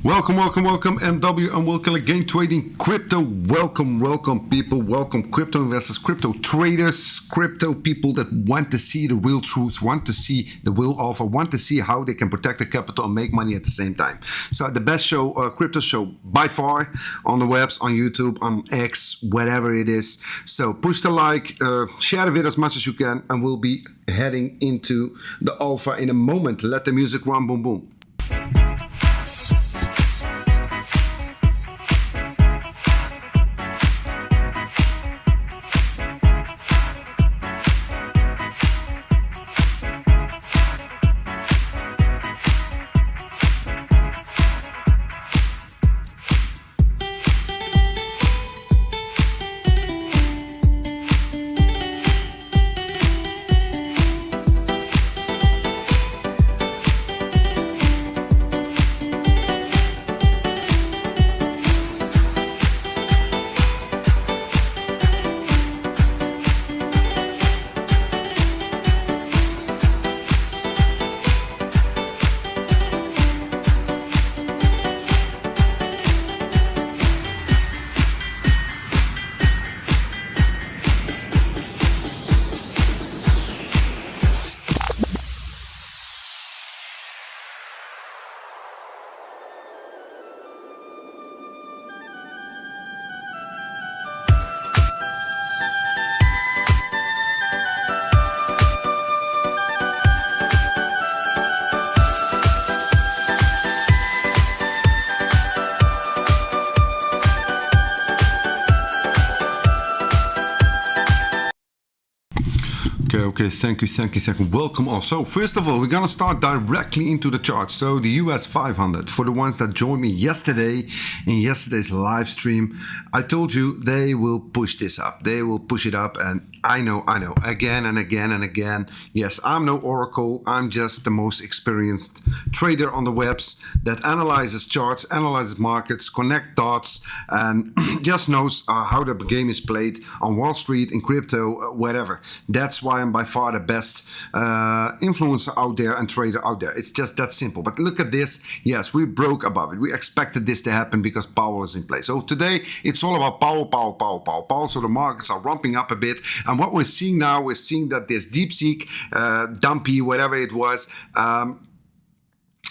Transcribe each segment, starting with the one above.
Welcome, MW, and welcome again, trading crypto. Welcome, people. Welcome, crypto investors, crypto traders, crypto people that want to see the real truth, want to see the real offer, want to see how they can protect their capital and make money at the same time. So the best show, crypto show by far on the webs, on YouTube, on X, whatever it is. So push the like, share the video as much as you can, and we'll be heading into the alpha in a moment. Let the music run, boom, boom. Okay, thank you. Welcome all. So first of all, we're gonna start directly into the chart. So the US 500, for the ones that joined me yesterday in yesterday's live stream, I told you they will push this up. They will push it up, and I know, again and again. Yes, I'm no oracle. I'm just the most experienced trader on the webs that analyzes charts, analyzes markets, connect dots, and just knows how the game is played on Wall Street, in crypto, whatever. That's why I'm by far the best influencer out there and trader out there. It's just that simple. But look at this. Yes, we broke above it. We expected this to happen because Powell is in place. So today it's all about Powell. So the markets are ramping up a bit. And what we're seeing now, we're seeing that this DeepSeek, dumpy, whatever it was,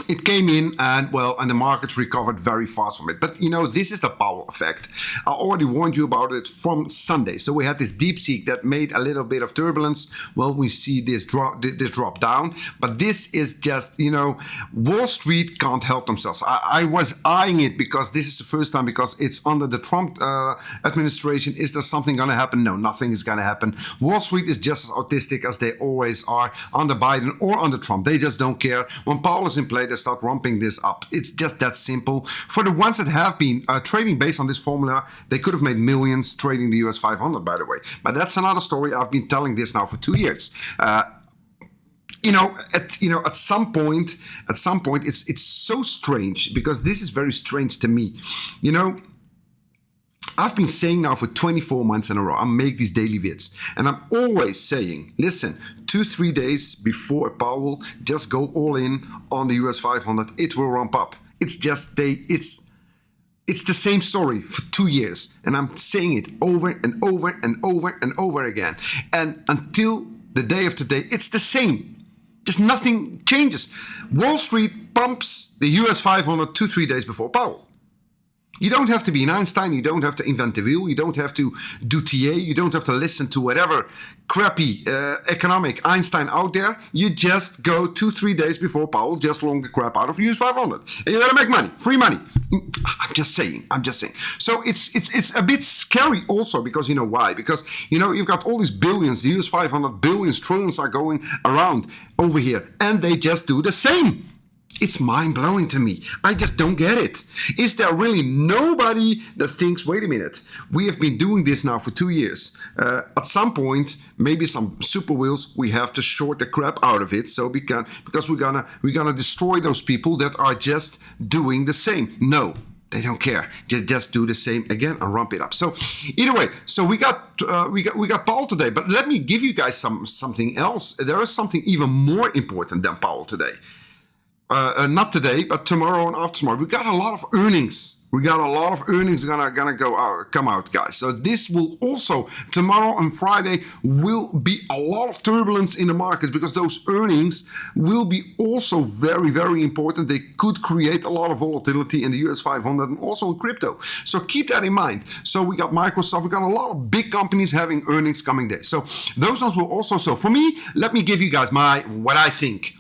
it came in and the markets recovered very fast from it. But you know, this is the Powell effect. I already warned you about it from Sunday. So we had this DeepSeek that made a little bit of turbulence. Well, we see this drop down, but this is just, you know, Wall Street can't help themselves. I was eyeing it because this is the first time, because it's under the Trump administration. Is there something going to happen? No, nothing is going to happen. Wall Street is just as autistic as they always are under Biden or under Trump. They just don't care. When Powell is in place, they start ramping this up. It's just that simple. For the ones that have been trading based on this formula, they could have made millions trading the US 500, by the way. But that's another story. I've been telling this now for 2 years. At some point, it's so strange, because this is very strange to me. You know, I've been saying now for 24 months in a row, I make these daily vids, and I'm always saying, listen, 2-3 days before Powell, just go all in on the US 500. It will ramp up. It's just it's the same story for 2 years, and I'm saying it over and over again. And until the day of today, it's the same. Just nothing changes. Wall Street pumps the US 500 2-3 days before Powell. You don't have to be an Einstein, you don't have to invent the wheel, you don't have to do TA, you don't have to listen to whatever crappy economic Einstein out there. You just go 2-3 days before Powell, just long the crap out of US 500. And you gotta make money, free money. I'm just saying. So it's a bit scary also, because you know why? Because, you know, you've got all these billions, the US 500 billions, trillions are going around over here, and they just do the same. It's mind-blowing to me. I just don't get it. Is there really nobody that thinks, wait a minute, we have been doing this now for 2 years. At some point, maybe some super wheels, we have to short the crap out of it, so because we're gonna destroy those people that are just doing the same. No, they don't care. Just do the same again and ramp it up. So either way, so we got Powell today, but let me give you guys something else. There is something even more important than Powell today. not today, but tomorrow and after tomorrow. We got a lot of earnings. We got a lot of earnings gonna come out, guys. So this will also, tomorrow and Friday, will be a lot of turbulence in the markets because those earnings will be also very, very important. They could create a lot of volatility in the US 500 and also in crypto. So keep that in mind. So we got Microsoft, we got a lot of big companies having earnings coming there. So those ones will also, so for me, let me give you guys what I think.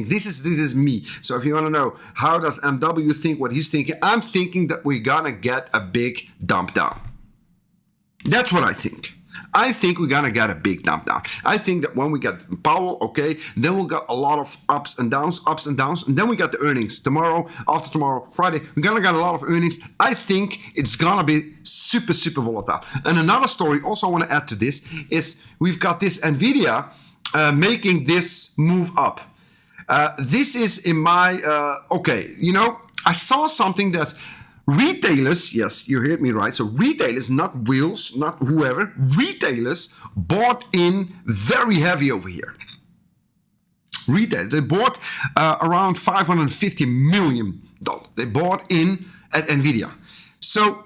This is me. So if you want to know how does MW think, what he's thinking, I'm thinking that we're gonna get a big dump down. That's what I think. I think we're gonna get a big dump down. I think that when we get Powell, okay, then we'll get a lot of ups and downs, and then we got the earnings tomorrow, after tomorrow, Friday. We're gonna get a lot of earnings. I think it's gonna be super, super volatile. And another story also I want to add to this is we've got this NVIDIA making this move up. This is in my, okay, you know, I saw something that retailers, yes, you heard me right. So retailers, not wheels, not whoever, retailers bought in very heavy over here. Retail, they bought around $550 million. They bought in at NVIDIA. So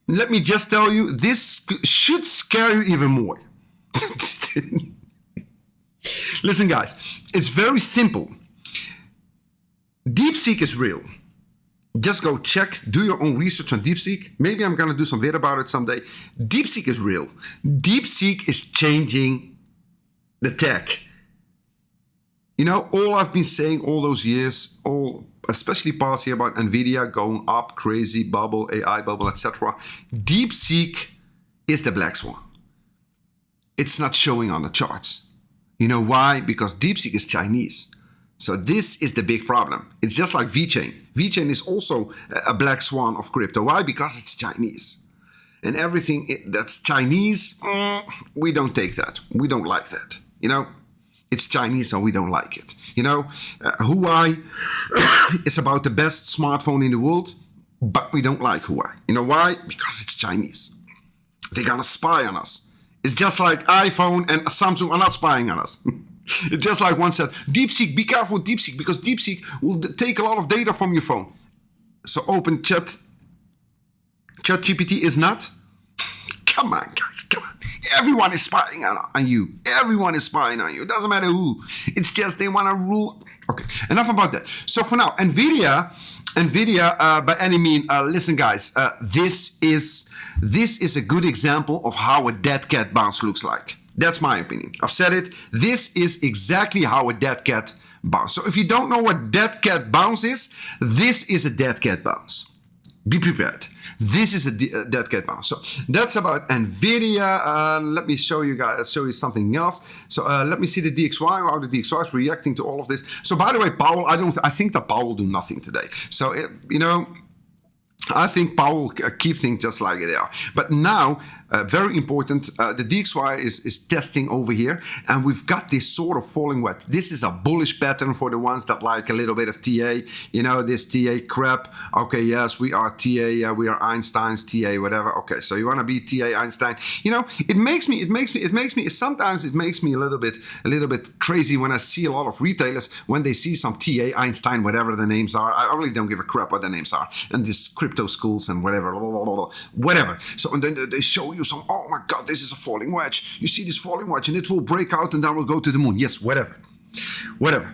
let me just tell you, this should scare you even more. Listen, guys, it's very simple. DeepSeek is real. Just go check, do your own research on DeepSeek. Maybe I'm going to do some video about it someday. DeepSeek is real. DeepSeek is changing the tech. You know, all I've been saying all those years, especially past year about NVIDIA going up, crazy bubble, AI bubble, etc. DeepSeek is the black swan. It's not showing on the charts. You know why? Because DeepSeek is Chinese. So this is the big problem. It's just like VeChain. VeChain is also a black swan of crypto. Why? Because it's Chinese. And everything that's Chinese, we don't take that. We don't like that. You know, it's Chinese, so we don't like it. You know, Huawei is about the best smartphone in the world, but we don't like Huawei. You know why? Because it's Chinese. They're gonna spy on us. It's just like iPhone and Samsung are not spying on us. It's just like one said, DeepSeek, be careful with DeepSeek because DeepSeek will take a lot of data from your phone. So open ChatGPT is not. Come on, guys, come on. Everyone is spying on you. Everyone is spying on you. It doesn't matter who. It's just they want to rule. Okay, enough about that. So for now, NVIDIA, by any means, listen, guys, this is a good example of how a dead cat bounce looks like. That's my opinion. I've said it. This is exactly how a dead cat bounce. So if you don't know what dead cat bounce is, this is a dead cat bounce. Be prepared. This is a dead cat bounce. So that's about NVIDIA. Let me show you guys, something else. So let me see the DXY, how the DXY is reacting to all of this. So by the way, Powell, I think that Powell will do nothing today. So, you know, I think Powell will keep things just like they are. But now, very important, the DXY is testing over here, and we've got this sort of falling wedge. This is a bullish pattern for the ones that like a little bit of TA. You know, this TA crap. Okay, yes, we are TA, we are Einstein's TA, whatever. Okay, so you want to be TA Einstein. You know, sometimes it makes me a little bit crazy when I see a lot of retailers when they see some TA Einstein, whatever the names are. I really don't give a crap what the names are. And this crypto schools and whatever, whatever. So and then they show you some, oh my God, this is a falling wedge. You see this falling wedge and it will break out and then we'll go to the moon. Yes, whatever.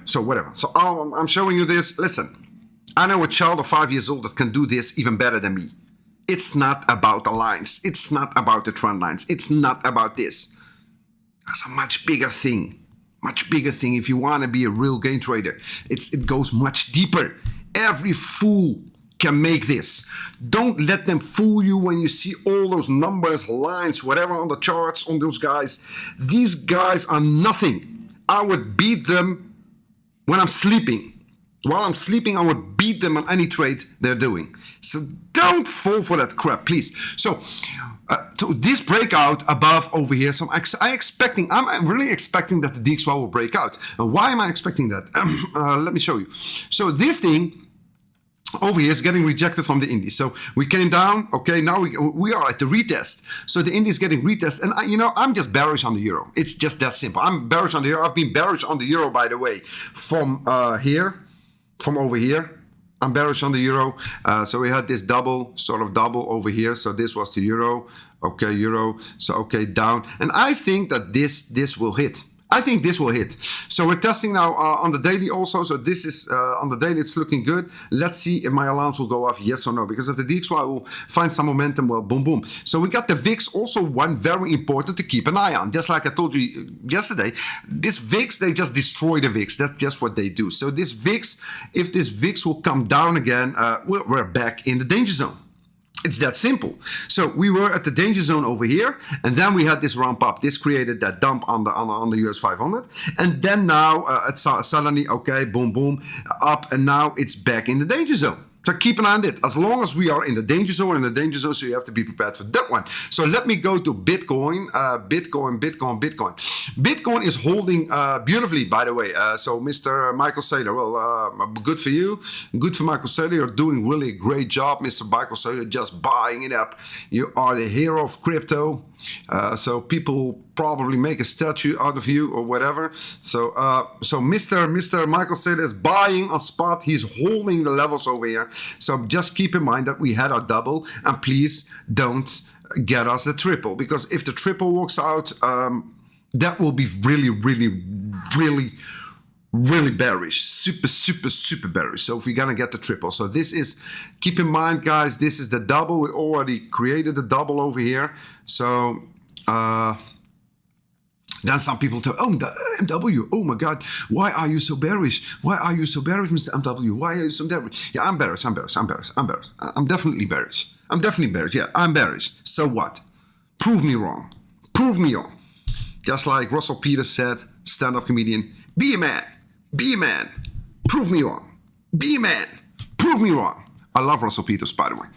So whatever. So I'm showing you this. Listen, I know a child of 5 years old that can do this even better than me. It's not about the lines. It's not about the trend lines. It's not about this. That's a much bigger thing. Much bigger thing. If you want to be a real game trader, it goes much deeper. Every fool can make this. Don't let them fool you when you see all those numbers, lines, whatever on the charts on those guys. These guys are nothing. I would beat them when I'm sleeping. While I'm sleeping, I would beat them on any trade they're doing. So don't fall for that crap, please. So this breakout above over here, so I'm really expecting that the DXY will break out. And why am I expecting that? Let me show you. So this thing over here is getting rejected from the indies. So we came down, okay, now we are at the retest. So the indie is getting retest, and I'm just bearish on the euro. It's just that simple. I'm bearish on the euro. I've been bearish on the euro, by the way, from here from over here. I'm bearish on the euro. So we had this sort of double over here. So this was the euro. Okay, euro. So okay, down. And I think that this will hit. I think this will hit. So we're testing now on the daily also. So this is on the daily, it's looking good. Let's see if my alarms will go off, yes or no. Because if the DXY will find some momentum, well, boom, boom. So we got the VIX, also one very important to keep an eye on. Just like I told you yesterday, this VIX, they just destroy the VIX. That's just what they do. So this VIX, if this VIX will come down again, we're back in the danger zone. It's that simple. So we were at the danger zone over here, and then we had this ramp up. This created that dump on the US 500, and then now it's suddenly okay, boom, boom, up, and now it's back in the danger zone. So keep an eye on it. As long as we are in the danger zone, so you have to be prepared for that one. So let me go to Bitcoin. Bitcoin. Bitcoin is holding beautifully, by the way. So Mr. Michael Saylor, well, good for you. Good for Michael Saylor. You're doing really a great job, Mr. Michael Saylor, just buying it up. You are the hero of crypto. So people probably make a statue out of you or whatever. So Mr. Michael Saylor is buying on spot. He's holding the levels over here. So just keep in mind that we had our double, and please don't get us a triple, because if the triple works out, that will be really bearish, super bearish. So if we're gonna get the triple, so this is, keep in mind, guys, this is the double. We already created the double over here. So then some people tell, oh, the MW, oh my God, why are you so bearish? Why are you so bearish, Mr. MW? Why are you so bearish? Yeah, I'm bearish. I'm definitely bearish. Yeah, I'm bearish. So what? Prove me wrong. Prove me wrong. Just like Russell Peters said, stand-up comedian, be a man. Be a man. Prove me wrong. Be a man. Prove me wrong. I love Russell Peters, by the way.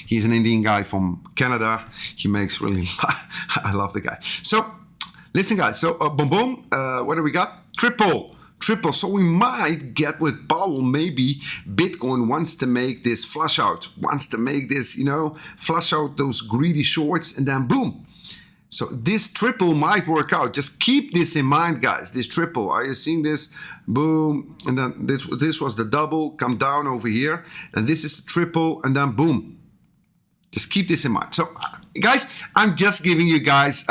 He's an Indian guy from Canada. He makes really, I love the guy. So, listen, guys. So, boom, boom. What do we got? Triple. So we might get with Powell, maybe Bitcoin wants to make this flush out. Wants to make this, flush out those greedy shorts, and then boom. So this triple might work out. Just keep this in mind, guys. This triple, are you seeing this? Boom, and then this was the double, come down over here, and this is the triple, and then boom. Just keep this in mind. So, guys, I'm just giving you guys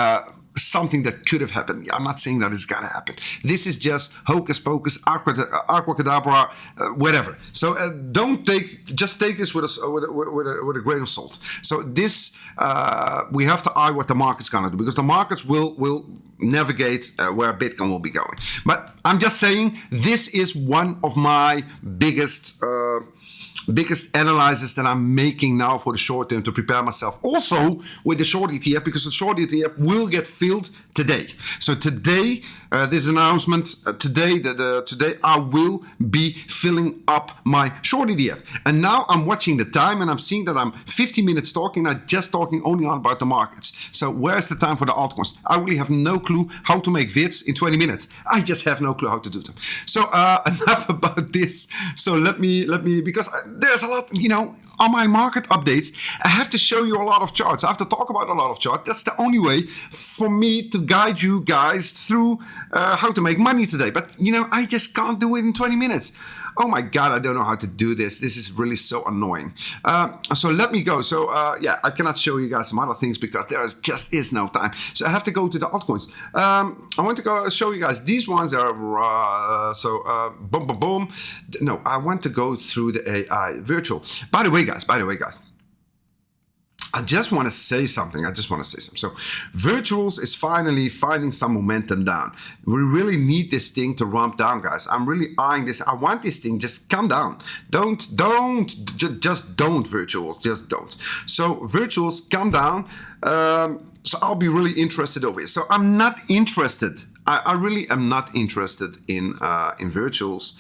something that could have happened. I'm not saying that it's gonna happen. This is just hocus pocus, aquacadabra, whatever. So just take this with a grain of salt. So this we have to eye what the market's gonna do, because the markets will navigate where Bitcoin will be going. But I'm just saying, this is one of my biggest analysis that I'm making now for the short term to prepare myself. Also with the short ETF, because the short ETF will get filled today. So today, this announcement, today I will be filling up my short ETF. And now I'm watching the time, and I'm seeing that I'm 50 minutes talking, not just talking only about the markets. So where's the time for the altcoins? I really have no clue how to make vids in 20 minutes. I just have no clue how to do them. So enough about this. So let me, because there's a lot, on my market updates, I have to show you a lot of charts. I have to talk about a lot of charts. That's the only way for me to guide you guys through how to make money today. But, I just can't do it in 20 minutes. Oh my God, I don't know how to do this. This is really so annoying. So let me go. So yeah, I cannot show you guys some other things because there just is no time. So I have to go to the altcoins. I want to go show you guys these ones are boom, boom, boom. No, I want to go through the AI virtual. By the way, guys. I just want to say something. So virtuals is finally finding some momentum down. We really need this thing to ramp down, guys. I'm really eyeing this. I want this thing just come down. Just don't virtuals. Just don't. So virtuals come down. So I'll be really interested over here. So I'm not interested. I really am not interested in virtuals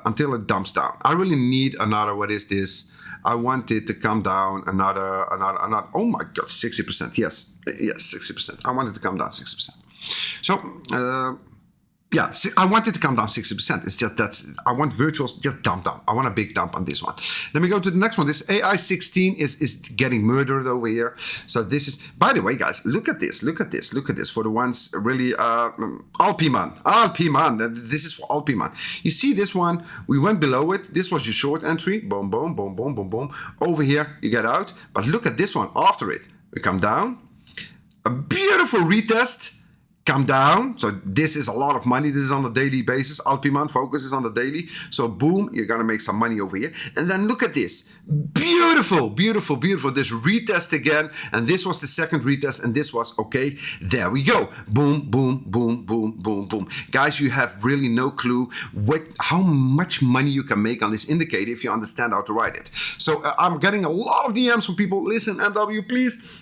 until it dumps down. I really need another, what is this? I want it to come down another, oh my God, 60%. Yes, 60%. I want it to come down 60%. So Yeah, I want it to come down 60%. It's just I want virtuals just dump down. I want a big dump on this one. Let me go to the next one. This AI16 is getting murdered over here. So this is, by the way, guys, look at this. Look at this. Look at this for the ones really, Alpiman. This is for Alpiman. You see this one, we went below it. This was your short entry. Boom, boom, boom, boom, boom, boom. Over here, you get out. But look at this one after it. We come down. A beautiful retest. Come down. So this is a lot of money. This is on a daily basis. Alpiman focuses on the daily. So boom, you're gonna make some money over here. And then look at this. Beautiful, beautiful, beautiful. This retest again. And this was the second retest. And this was okay. There we go. Boom, boom, boom, boom, boom, boom. Guys, you have really no clue how much money you can make on this indicator if you understand how to write it. So I'm getting a lot of DMs from people. Listen, MW, please.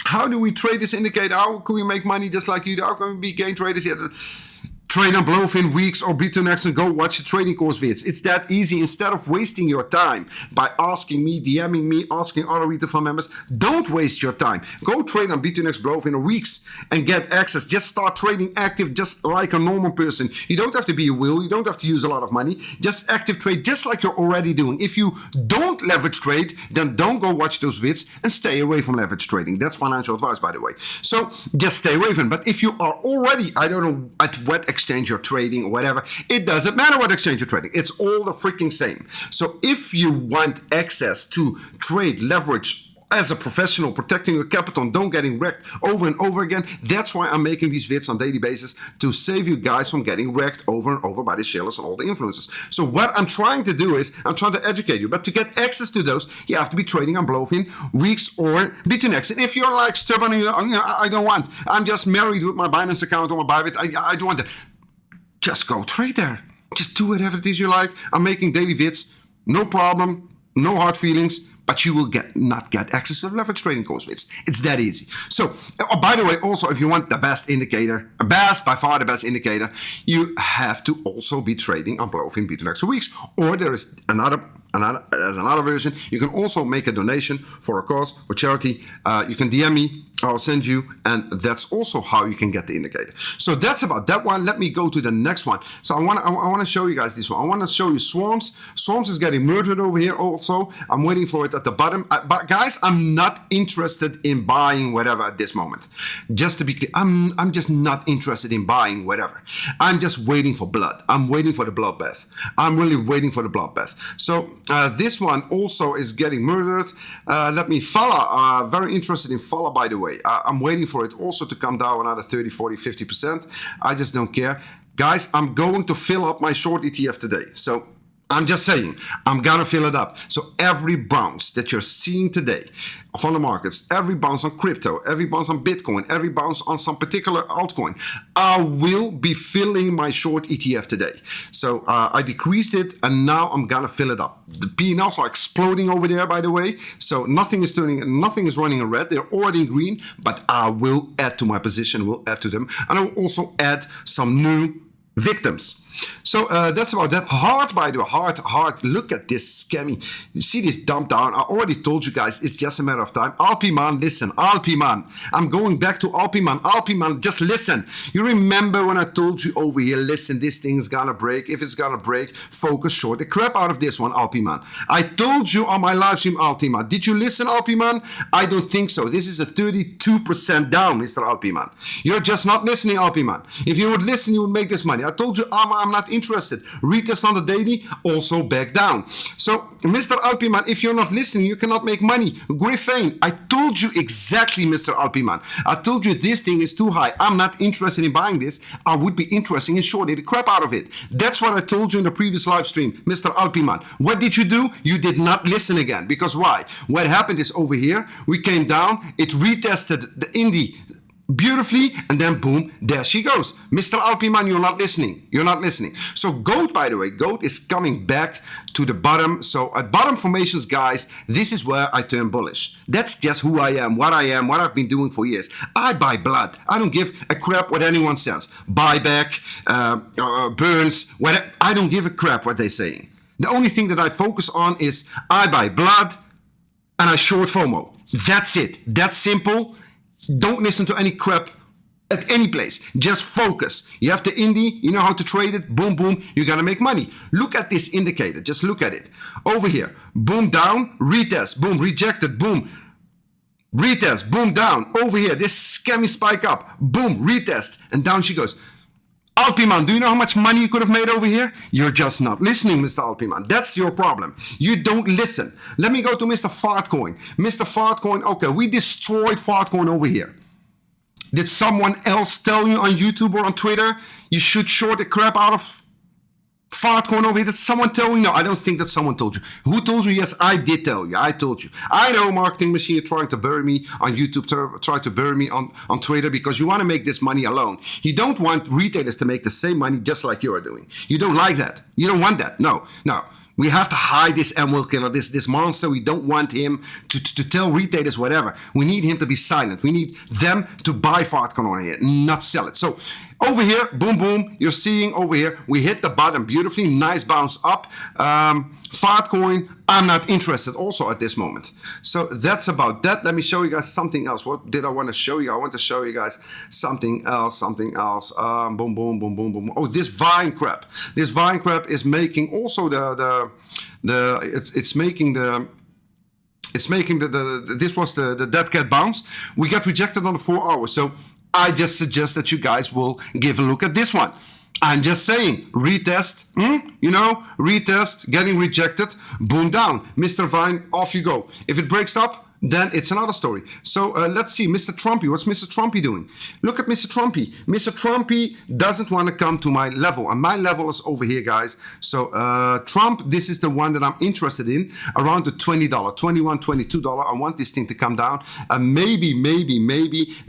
How do we trade this indicator? How can we make money just like you do? How can we be gain traders here? Trade on Blofin, Weex, or Bitunix and go watch the trading course vids. It's that easy. Instead of wasting your time by asking me, DMing me, asking other retail fund members, don't waste your time. Go trade on Bitunix, Blofin, or Weex and get Acces. Just start trading active just like a normal person. You don't have to be a whale. You don't have to use a lot of money. Just active trade just like you're already doing. If you don't leverage trade, then don't go watch those vids and stay away from leverage trading. That's financial advice, by the way. So just stay away from it. But if you are already, I don't know at what exchange you're trading or whatever, it doesn't matter what exchange you're trading. It's all the freaking same. So if you want access to trade leverage as a professional, protecting your capital and don't getting wrecked over and over again, that's why I'm making these vids on daily basis, to save you guys from getting wrecked over and over by the shillers and all the influencers. So what I'm trying to do is, I'm trying to educate you, but to get access to those, you have to be trading on Blofin, Weex, or Bitunix. And if you're like stubborn and I don't want, I'm just married with my Binance account or my Bybit, I don't want that. Just go trade there. Just do whatever it is you like. I'm making daily vids. No problem. No hard feelings. But you will not get access to the leverage trading course vids. It's that easy. So, by the way, also, if you want the best indicator, by far the best indicator, you have to also be trading on Blofin, Bitunix, or Weex. Or there is another version. You can also make a donation for a cause or charity. You can DM me. I'll send you, and that's also how you can get the indicator. So that's about that one. Let me go to the next one. So I want to show you guys this one. I want to show you Swarms. Swarms is getting murdered over here also. I'm waiting for it at the bottom. But guys, I'm not interested in buying whatever at this moment. Just to be clear, I'm just not interested in buying whatever. I'm just waiting for blood. I'm waiting for the bloodbath. I'm really waiting for the bloodbath. So this one also is getting murdered. Let me follow. Very interested in follow, by the way. I'm waiting for it also to come down another 30, 40, 50%. I just don't care. Guys, I'm going to fill up my short ETF today. So I'm just saying, I'm gonna fill it up. So every bounce that you're seeing today from the markets, every bounce on crypto, every bounce on Bitcoin, every bounce on some particular altcoin, I will be filling my short ETF today. So I decreased it and now I'm gonna fill it up. The P&Ls are exploding over there, by the way. So nothing is running in red. They're already in green, but I will add to my position, will add to them. And I will also add some new victims. So that's about that. Hard, by the way, hard. Look at this scammy. You see this dump down. I already told you guys, it's just a matter of time. Alpiman, listen, Alpiman. I'm going back to Alpiman. Alpiman, just listen. You remember when I told you over here, listen, this thing is gonna break. If it's gonna break, focus short the crap out of this one, Alpiman. I told you on my live stream, Alpiman. Did you listen, Alpiman? I don't think so. This is a 32% down, Mr. Alpiman. You're just not listening, Alpiman. If you would listen, you would make this money. I told you, I'm not interested. Retest on the daily, also back down. So, Mr. Alpiman, if you're not listening, you cannot make money. Griffin, I told you exactly, Mr. Alpiman. I told you this thing is too high. I'm not interested in buying this. I would be interested in shorting the crap out of it. That's what I told you in the previous live stream, Mr. Alpiman. What did you do? You did not listen again. Because why? What happened is over here, we came down, it retested the Indie beautifully, and then boom, there she goes. Mr. Alpiman, you're not listening. You're not listening. So gold, by the way, gold is coming back to the bottom. So at bottom formations, guys, this is where I turn bullish. That's just who I am, what I've been doing for years. I buy blood. I don't give a crap what anyone says. Buyback, burns, whatever. I don't give a crap what they're saying. The only thing that I focus on is I buy blood and I short FOMO. That's it. That's simple. Don't listen to any crap At any place, just focus. You have the indie, you know how to trade it, boom, boom, you're gonna make money. Look at this indicator, just look at it. Over here, boom, down, retest, boom, rejected, boom, retest, boom, down. Over here, this scammy spike up, boom, retest, and down she goes. Alpiman, do you know how much money you could have made over here? You're just not listening, Mr. Alpiman. That's your problem. You don't listen. Let me go to Mr. Fartcoin. Mr. Fartcoin, okay, we destroyed Fartcoin over here. Did someone else tell you on YouTube or on Twitter you should short the crap out of Fartcoin over here? Did someone tell you? No, I don't think that someone told you. Who told you? Yes, I did tell you. I told you. I know, marketing machine, you're trying to bury me on YouTube, try to bury me on Twitter because you want to make this money alone. You don't want retailers to make the same money just like you are doing. You don't like that. You don't want that. No, no. We have to hide this emerald killer, this monster. We don't want him to tell retailers whatever. We need him to be silent. We need them to buy Fartcoin on here, not sell it. So over here, boom, boom, you're seeing over here, we hit the bottom beautifully, nice bounce up. Fartcoin, I'm not interested also at this moment. So that's about that. Let me show you guys something else. What did I want to show you? I want to show you guys something else, boom, boom, boom, boom, boom. Oh, this vine crap. This vine crap is making also it's making the this was the dead cat bounce. We got rejected on the 4 hours. So I just suggest that you guys will give a look at this one. I'm just saying, retest, retest, getting rejected, boom, down. Mr. Vine, off you go. If it breaks up, then it's another story. So let's see, Mr. Trumpy. What's Mr. Trumpy doing? Look at Mr. Trumpy. Mr. Trumpy doesn't want to come to my level, and my level is over here, guys. So Trump, this is the one that I'm interested in, around the $20, $21, $22. I want this thing to come down, and maybe,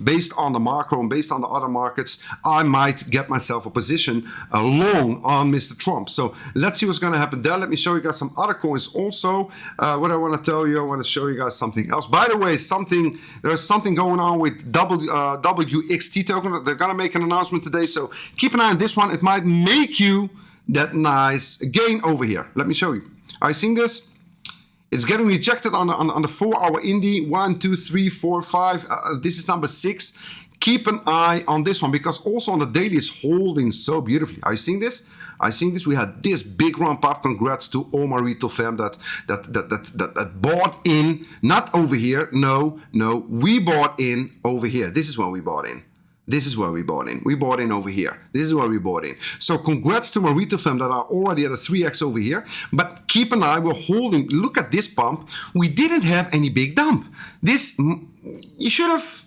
based on the macro and based on the other markets, I might get myself a position long on Mr. Trump. So let's see what's going to happen there. Let me show you guys some other coins also. What I want to tell you, I want to show you guys something else. By the way, there's something going on with WXT token. They're gonna make an announcement today, so keep an eye on this one. It might make you that nice gain over here. Let me show you. Are you seeing this? It's getting rejected on the 4 hour indie. 1, 2, 3, 4, 5. This is number 6. Keep an eye on this one because also on the daily it's holding so beautifully. Are you seeing this? I think this. We had this big ramp up. Congrats to all my retail fam that bought in. Not over here. No. We bought in over here. This is where we bought in. This is where we bought in. We bought in over here. This is where we bought in. So congrats to my retail fam that are already at a 3x over here. But keep an eye. We're holding. Look at this pump. We didn't have any big dump. This you should have.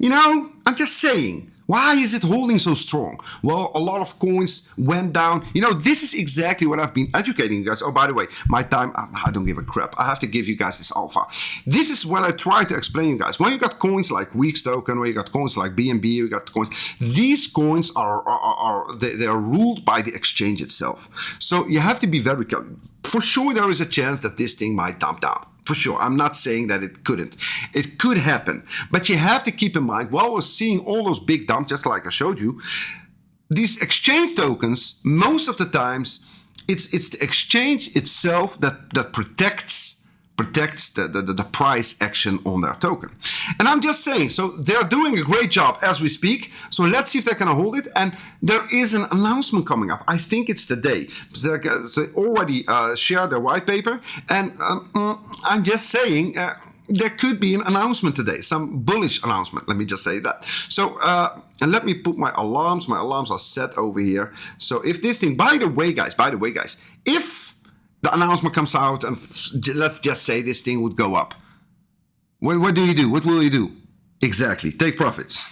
I'm just saying. Why is it holding so strong? Well, a lot of coins went down. This is exactly what I've been educating you guys. Oh, by the way, my time, I don't give a crap. I have to give you guys this alpha. This is what I try to explain you guys. When you got coins like Weex token, when you got coins like BNB, you got coins. These coins they are ruled by the exchange itself. So you have to be very careful. For sure, there is a chance that this thing might dump down. For sure. I'm not saying that it couldn't. It could happen. But you have to keep in mind, while we're seeing all those big dumps, just like I showed you, these exchange tokens, most of the times, it's the exchange itself that protects the price action on their token. And I'm just saying, so they're doing a great job as we speak. So let's see if they can hold it. And there is an announcement coming up. I think it's today. They already shared their white paper. And I'm just saying, there could be an announcement today, some bullish announcement. Let me just say that. So, and let me put my alarms. My alarms are set over here. So if this thing, by the way, guys, if the announcement comes out and let's just say this thing would go up, what do you do? What will you do? Exactly, take profits.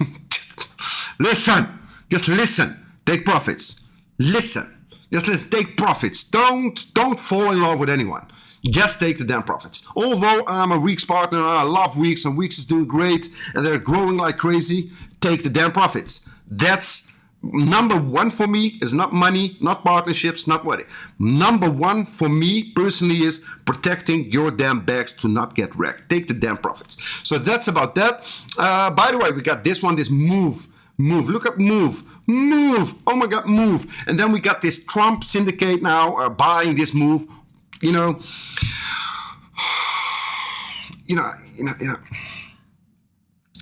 Listen, just listen, take profits. Listen, just take profits. Don't fall in love with anyone. Just take the damn profits. Although I'm a Weex partner and I love Weex and Weex is doing great and they're growing like crazy, take the damn profits. That's number one for me. Is not money, not partnerships, not what. Number one for me personally is protecting your damn bags to not get wrecked. Take the damn profits. So that's about that. By the way, we got this one, this move. Look at move. Oh my God, move. And then we got this Trump syndicate now buying this move.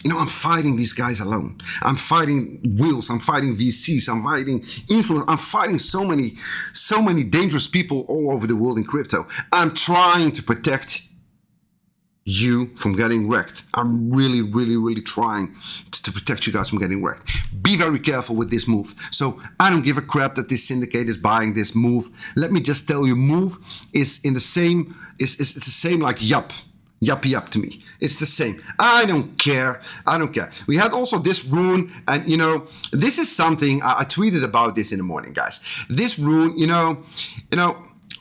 I'm fighting these guys alone. I'm fighting wheels. I'm fighting VCs. I'm fighting influence. I'm fighting so many dangerous people all over the world in crypto. I'm trying to protect you from getting wrecked. I'm really trying to protect you guys from getting wrecked. Be very careful with this move. So I don't give a crap that this syndicate is buying this move. Let me just tell you, move is in the same, it's the same like yup to me. It's the same. I don't care. We had also this rune, and this is something I tweeted about this in the morning, guys. This rune,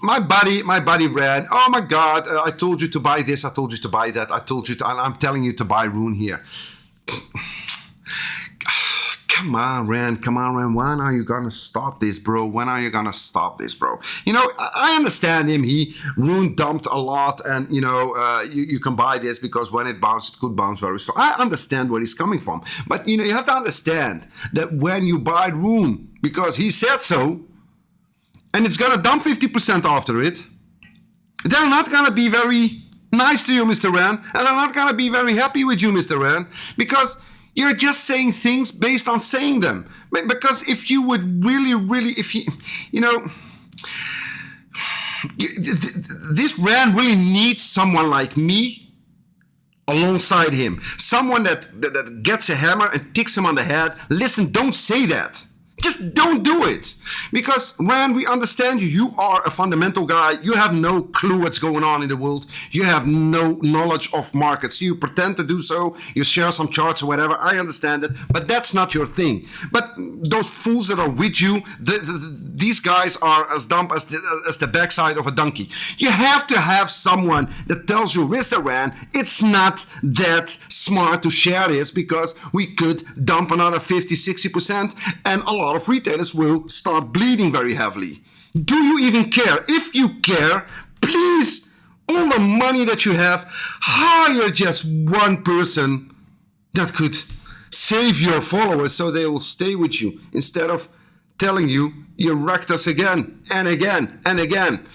my buddy ran. Oh my God! I told you to buy this. I told you to buy that. I'm telling you to buy rune here. Come on, Ran. When are you gonna stop this, bro? I understand him. He rune dumped a lot, and you can buy this because when it bounced, it could bounce very slow. I understand where he's coming from, but you have to understand that when you buy rune because he said so, and it's gonna dump 50% after it, they're not gonna be very nice to you, Mr. Ran, and they're not gonna be very happy with you, Mr. Ran, because you're just saying things based on saying them. Because if you would this Ran really needs someone like me alongside him. Someone that gets a hammer and ticks him on the head. Listen, don't say that. Just don't do it. Because Ran, we understand you. You are a fundamental guy. You have no clue what's going on in the world. You have no knowledge of markets. You pretend to do so. You share some charts or whatever. I understand it. But that's not your thing. But those fools that are with you, these guys are as dumb as the backside of a donkey. You have to have someone that tells you, Mr. Ran, it's not that smart to share this because we could dump another 50-60% and a lot of retailers will start bleeding very heavily. Do you even care? If you care, please, all the money that you have, hire just one person that could save your followers so they will stay with you instead of telling you wrecked us again and again and again.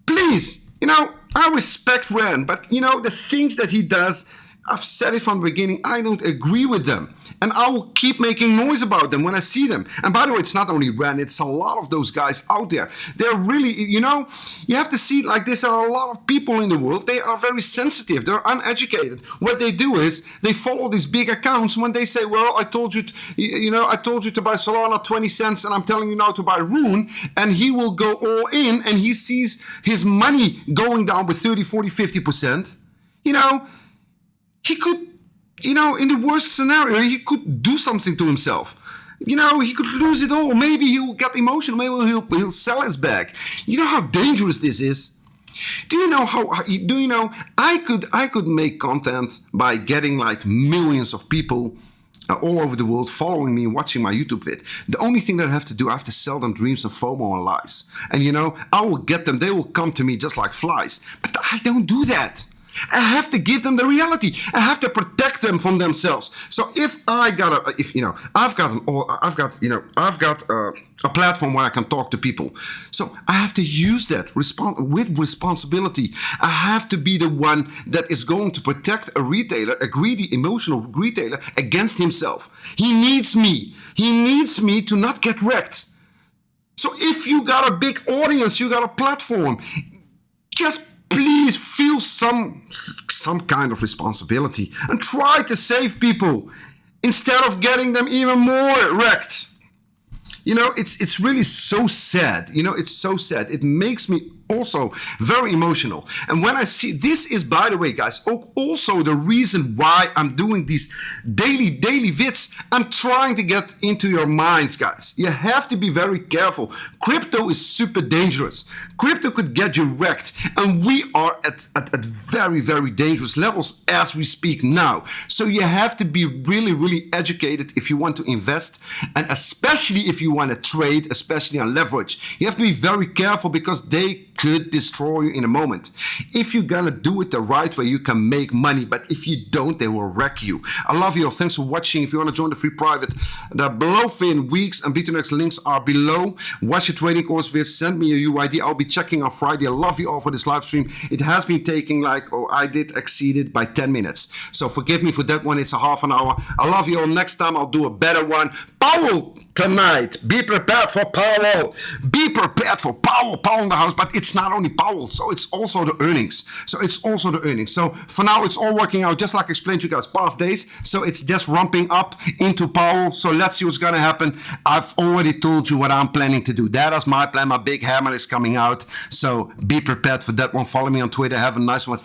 Please, I respect Ran, but the things that he does, I've said it from the beginning, I don't agree with them. And I will keep making noise about them when I see them. And by the way, it's not only Ran, it's a lot of those guys out there. They're really, you have to see it like this. There are a lot of people in the world. They are very sensitive. They're uneducated. What they do is they follow these big accounts when they say, well, I told you to buy Solana 20 cents and I'm telling you now to buy Rune. And he will go all in and he sees his money going down with 30, 40, 50%. He could, in the worst scenario, he could do something to himself. He could lose it all. Maybe he'll get emotional. Maybe he'll sell his bag. You know how dangerous this is? Do you know I could make content by getting like millions of people all over the world following me and watching my YouTube vid. The only thing that I have to do, I have to sell them dreams and FOMO and lies. And I will get them. They will come to me just like flies. But I don't do that. I have to give them the reality. I have to protect them from themselves. So if I've got a platform where I can talk to people. So I have to use that with responsibility. I have to be the one that is going to protect a retailer, a greedy, emotional retailer against himself. He needs me. He needs me to not get wrecked. So if you got a big audience, you got a platform, just please feel some kind of responsibility and try to save people instead of getting them even more wrecked. It's really so sad. It's so sad. It makes me also very emotional. And when I see this is, by the way, guys, also the reason why I'm doing these daily vids. I'm trying to get into your minds, guys. You have to be very careful. Crypto is super dangerous. Crypto could get you wrecked. And we are at very, very dangerous levels as we speak now. So you have to be really, really educated if you want to invest. And especially if you want to trade, especially on leverage. You have to be very careful because they could destroy you in a moment. If you're gonna do it the right way, you can make money, but if you don't, they will wreck you. I love you all. Thanks for watching. If you want to join the free private, the Blofin, Weex, and Bitunix links are below. Watch your trading course with. Send me your UID. I'll be checking on Friday. I love you all for this live stream. It has been taking I did exceed it by 10 minutes. So forgive me for that one. It's a half an hour. I love you all. Next time I'll do a better one. Powell tonight. Be prepared for Powell. Be prepared for Powell. Powell in the house. But it's not only Powell. So it's also the earnings. So for now, it's all working out just like I explained to you guys past days. So it's just ramping up into Powell. So let's see what's going to happen. I've already told you what I'm planning to do. That is my plan. My big hammer is coming out. So be prepared for that one. Follow me on Twitter. Have a nice one.